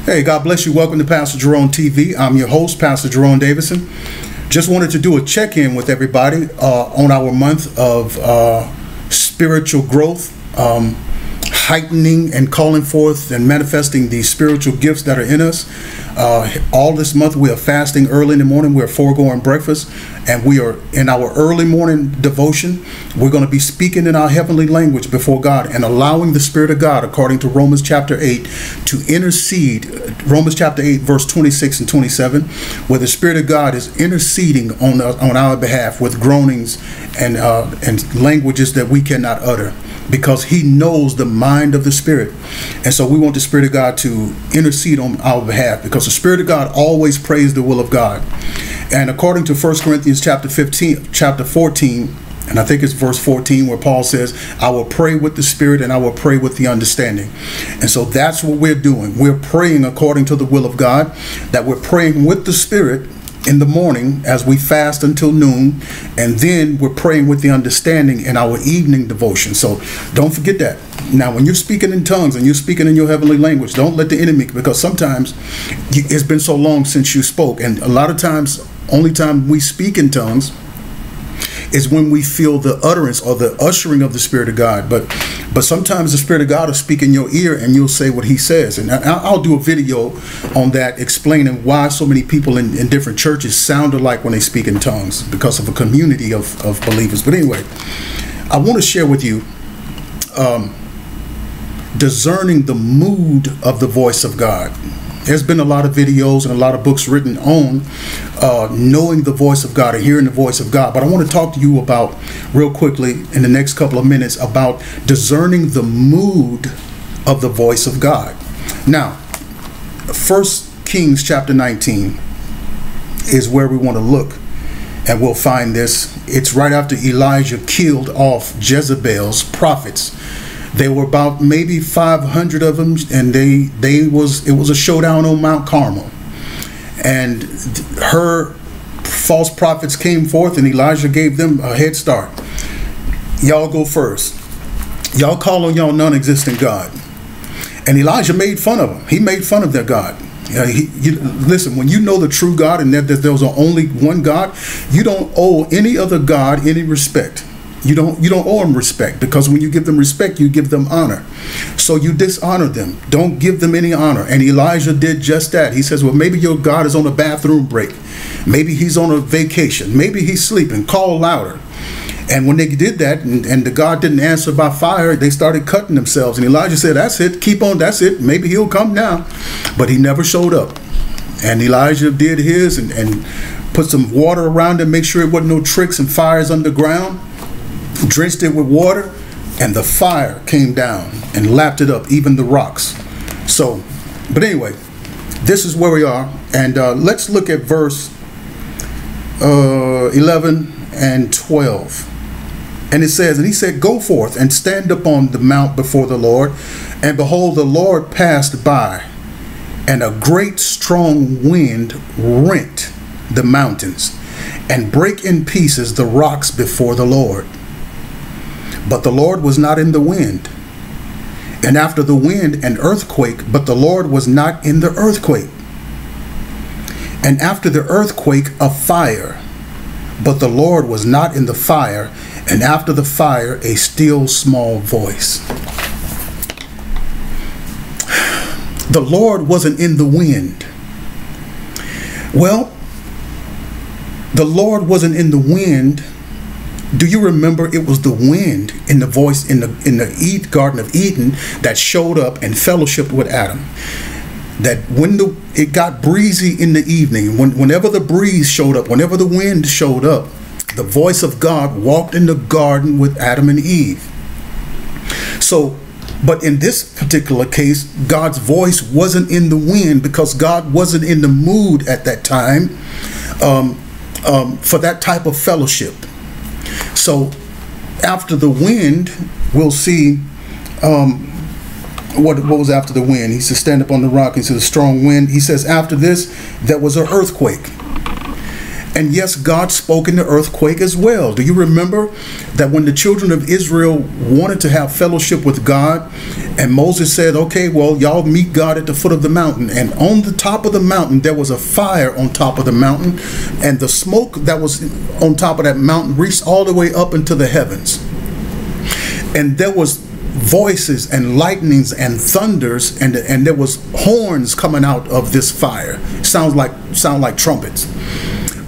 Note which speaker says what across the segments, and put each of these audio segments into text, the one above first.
Speaker 1: Hey, God bless you. Welcome to Pastor Jerone TV. I'm your host, Pastor Jerone Davison. Just wanted to do a check-in with everybody on our month of spiritual growth, heightening and calling forth and manifesting the spiritual gifts that are in us. All this month we are fasting early in the morning. We're foregoing breakfast, and we are in our early morning devotion. We're going to be speaking in our heavenly language before God and allowing the Spirit of God, according to Romans chapter 8, to intercede. Romans chapter 8 verse 26 and 27, where the Spirit of God is interceding on our behalf with groanings and languages that we cannot utter, because he knows the mind of the Spirit. And so we want the Spirit of God to intercede on our behalf, because the Spirit of God always prays the will of God. And according to 1 Corinthians chapter 14, and I think it's verse 14, where Paul says, I will pray with the Spirit and I will pray with the understanding. And so that's what we're doing. We're praying according to the will of God, that we're praying with the Spirit in the morning as we fast until noon, and then we're praying with the understanding in our evening devotion. So don't forget that. Now, when you're speaking in tongues and you're speaking in your heavenly language, don't let the enemy, because sometimes it's been so long since you spoke, and a lot of times, only time we speak in tongues is when we feel the utterance or the ushering of the Spirit of God. But sometimes the Spirit of God will speak in your ear and you'll say what he says. And I'll do a video on that, explaining why so many people in different churches sound alike when they speak in tongues, because of a community of believers. But anyway, I want to share with you discerning the mood of the voice of God. There's been a lot of videos and a lot of books written on knowing the voice of God or hearing the voice of God. But I want to talk to you about, real quickly, in the next couple of minutes, about discerning the mood of the voice of God. Now, 1 Kings chapter 19 is where we want to look, and we'll find this. It's right after Elijah killed off Jezebel's prophets. There were about maybe 500 of them, and it was a showdown on Mount Carmel. And her false prophets came forth, and Elijah gave them a head start. Y'all go first. Y'all call on y'all non-existent God. And Elijah made fun of them. He made fun of their God. Listen, when you know the true God and that there's only one God, you don't owe any other God any respect. You don't owe them respect, because when you give them respect, you give them honor. So you dishonor them. Don't give them any honor. And Elijah did just that. He says, well, maybe your God is on a bathroom break. Maybe he's on a vacation. Maybe he's sleeping. Call louder. And when they did that, and the God didn't answer by fire, they started cutting themselves. And Elijah said, that's it. Keep on. That's it. Maybe he'll come now. But he never showed up. And Elijah did his and put some water around it, make sure it wasn't no tricks and fires underground. Drenched it with water, and the fire came down and lapped it up, even the rocks. So, but anyway, this is where we are, and let's look at verse 11 and 12. And it says, and he said, go forth and stand upon the mount before the Lord. And behold, the Lord passed by, and a great strong wind rent the mountains and brake in pieces the rocks before the Lord. But the Lord was not in the wind. And after the wind, an earthquake, but the Lord was not in the earthquake. And after the earthquake, a fire, but the Lord was not in the fire. And after the fire, a still small voice. The Lord wasn't in the wind. Well, the Lord wasn't in the wind. Do you remember it was the wind in the voice in the Garden of Eden that showed up and fellowshiped with Adam? That when it got breezy in the evening, whenever the breeze showed up, whenever the wind showed up, the voice of God walked in the garden with Adam and Eve. So, but in this particular case, God's voice wasn't in the wind, because God wasn't in the mood at that time for that type of fellowship. So after the wind, we'll see what was after the wind. He says, stand up on the rock. He says, a strong wind. He says, after this, there was an earthquake. And yes, God spoke in the earthquake as well. Do you remember that when the children of Israel wanted to have fellowship with God, and Moses said, okay, well, y'all meet God at the foot of the mountain. And on the top of the mountain, there was a fire on top of the mountain. And the smoke that was on top of that mountain reached all the way up into the heavens. And there was voices and lightnings and thunders, and there was horns coming out of this fire. Sound like trumpets.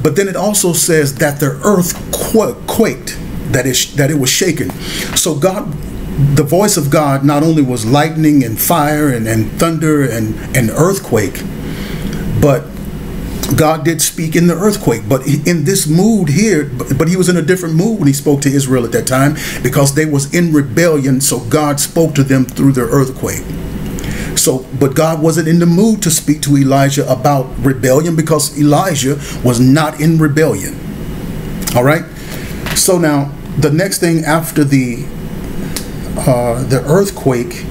Speaker 1: But then it also says that the earth quaked, that it was shaken. So God, the voice of God, not only was lightning and fire and thunder and earthquake, but God did speak in the earthquake. But in this mood here, but he was in a different mood when he spoke to Israel at that time, because they was in rebellion. So God spoke to them through the earthquake. So, but God wasn't in the mood to speak to Elijah about rebellion, because Elijah was not in rebellion. All right. So now the next thing after the earthquake,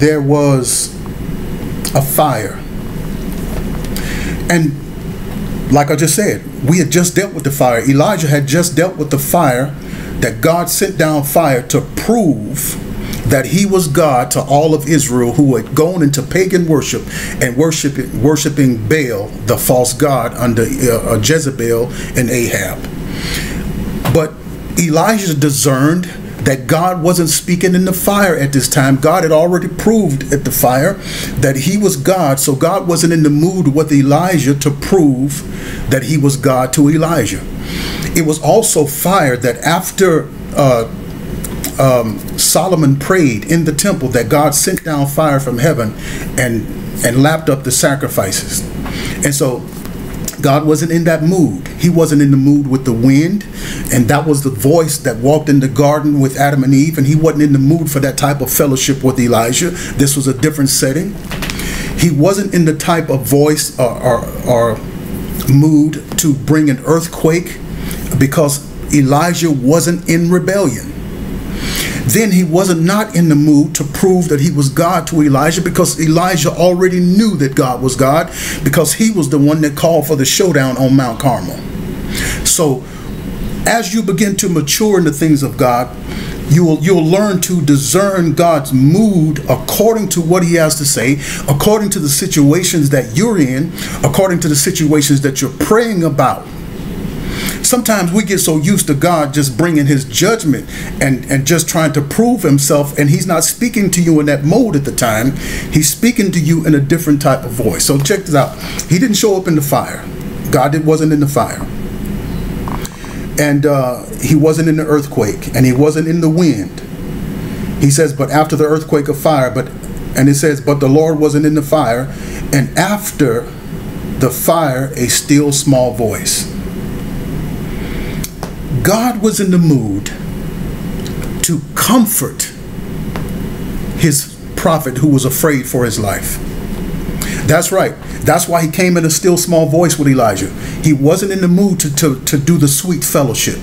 Speaker 1: there was a fire. And like I just said, we had just dealt with the fire. Elijah had just dealt with the fire, that God sent down fire to prove that he was God to all of Israel, who had gone into pagan worship and worshiping Baal, the false god, under Jezebel and Ahab. But Elijah discerned that God wasn't speaking in the fire at this time. God had already proved at the fire that he was God. So God wasn't in the mood with Elijah to prove that he was God to Elijah. It was also fire that after Solomon prayed in the temple, that God sent down fire from heaven and lapped up the sacrifices. And so God wasn't in that mood. He wasn't in the mood with the wind, and that was the voice that walked in the garden with Adam and Eve, and he wasn't in the mood for that type of fellowship with Elijah. This was a different setting. He wasn't in the type of voice or mood to bring an earthquake, because Elijah wasn't in rebellion. Then he wasn't not in the mood to prove that he was God to Elijah, because Elijah already knew that God was God, because he was the one that called for the showdown on Mount Carmel. So as you begin to mature in the things of God, you'll learn to discern God's mood according to what he has to say, according to the situations that you're in, according to the situations that you're praying about. Sometimes we get so used to God just bringing his judgment and just trying to prove himself, and he's not speaking to you in that mode at the time. He's speaking to you in a different type of voice. So check this out. He didn't show up in the fire. God wasn't in the fire. And he wasn't in the earthquake, and he wasn't in the wind. He says, but after the earthquake of fire, and it says, but the Lord wasn't in the fire, and after the fire, a still small voice. God was in the mood to comfort his prophet who was afraid for his life. That's right. That's why he came in a still small voice with Elijah. He wasn't in the mood to do the sweet fellowship.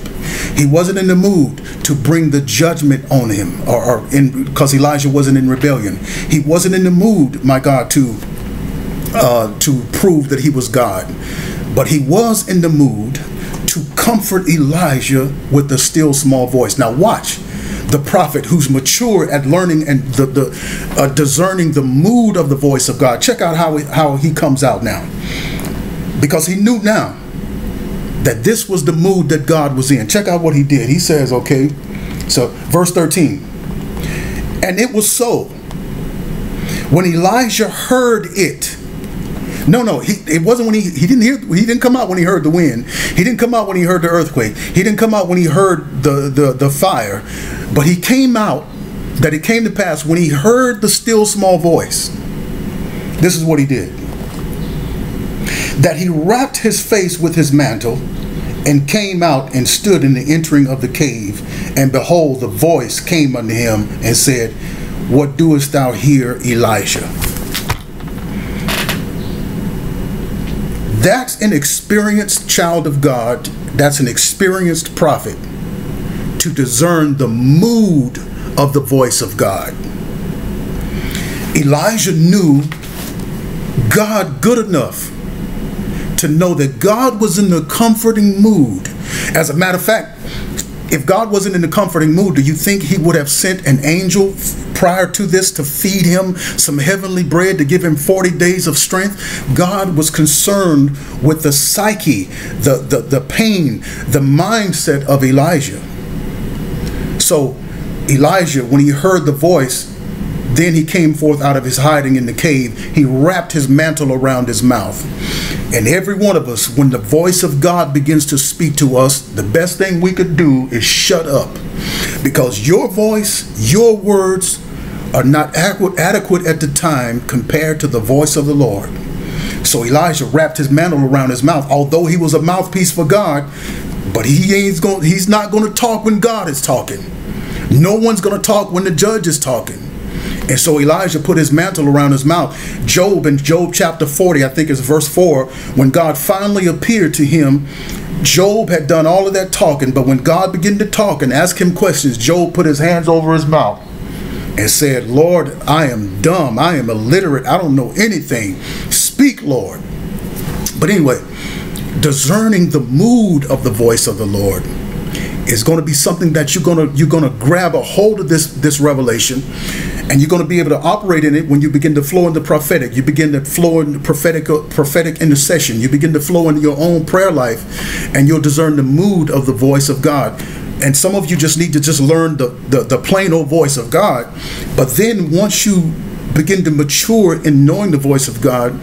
Speaker 1: He wasn't in the mood to bring the judgment on him, because Elijah wasn't in rebellion. He wasn't in the mood, my God, to prove that he was God. But he was in the mood to comfort Elijah with the still small voice. Now watch the prophet who's mature at learning and discerning the mood of the voice of God. Check out how he comes out now, because he knew now that this was the mood that God was in. Check out what he did. He says, okay, so verse 13, and it was so when Elijah heard it. No, it wasn't when he didn't come out when he heard the wind. He didn't come out when he heard the earthquake. He didn't come out when he heard the fire. But he came out, that it came to pass when he heard the still small voice. This is what he did. That he wrapped his face with his mantle and came out and stood in the entering of the cave. And behold, the voice came unto him and said, what doest thou here, Elijah? That's an experienced child of God. That's an experienced prophet to discern the mood of the voice of God. Elijah knew God good enough to know that God was in the comforting mood. As a matter of fact, if God wasn't in the comforting mood, do you think he would have sent an angel prior to this to feed him some heavenly bread to give him 40 days of strength? God was concerned with the psyche, the pain, the mindset of Elijah. So Elijah, when he heard the voice, then he came forth out of his hiding in the cave. He wrapped his mantle around his mouth. And every one of us, when the voice of God begins to speak to us, the best thing we could do is shut up. Because your voice, your words are not adequate at the time compared to the voice of the Lord. So Elijah wrapped his mantle around his mouth, although he was a mouthpiece for God, but he's not going to talk when God is talking. No one's going to talk when the judge is talking. And so Elijah put his mantle around his mouth. Job, in Job chapter 40, I think it's verse 4, when God finally appeared to him, Job had done all of that talking, but when God began to talk and ask him questions, Job put his hands over his mouth and said, Lord, I am dumb. I am illiterate. I don't know anything. Speak, Lord. But anyway, discerning the mood of the voice of the Lord is going to be something that you're going to grab a hold of this revelation, and you're going to be able to operate in it when you begin to flow in the prophetic. You begin to flow in the prophetic intercession. You begin to flow in your own prayer life, and you'll discern the mood of the voice of God. And some of you just need to just learn the plain old voice of God. But then once you begin to mature in knowing the voice of God,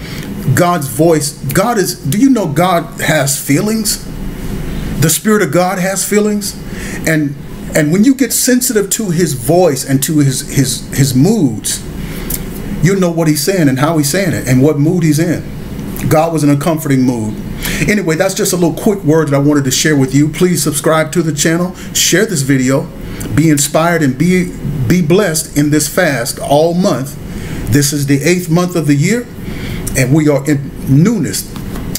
Speaker 1: God's voice, do you know God has feelings? The Spirit of God has feelings. And when you get sensitive to his voice and to his moods, you know what he's saying and how he's saying it and what mood he's in. God was in a comforting mood. Anyway, that's just a little quick word that I wanted to share with you. Please subscribe to the channel, share this video, be inspired, and be blessed in this fast all month. This is the 8th month of the year, and we are in newness.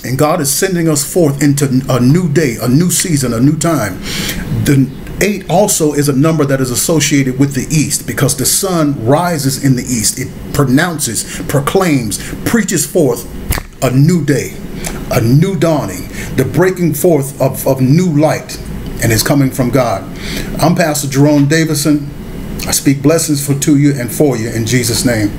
Speaker 1: And God is sending us forth into a new day, a new season, a new time. The 8 also is a number that is associated with the east, because the sun rises in the east. It pronounces, proclaims, preaches forth a new day, a new dawning, the breaking forth of new light, and it's coming from God. I'm Pastor Jerone Davison. I speak blessings to you and for you in Jesus' name.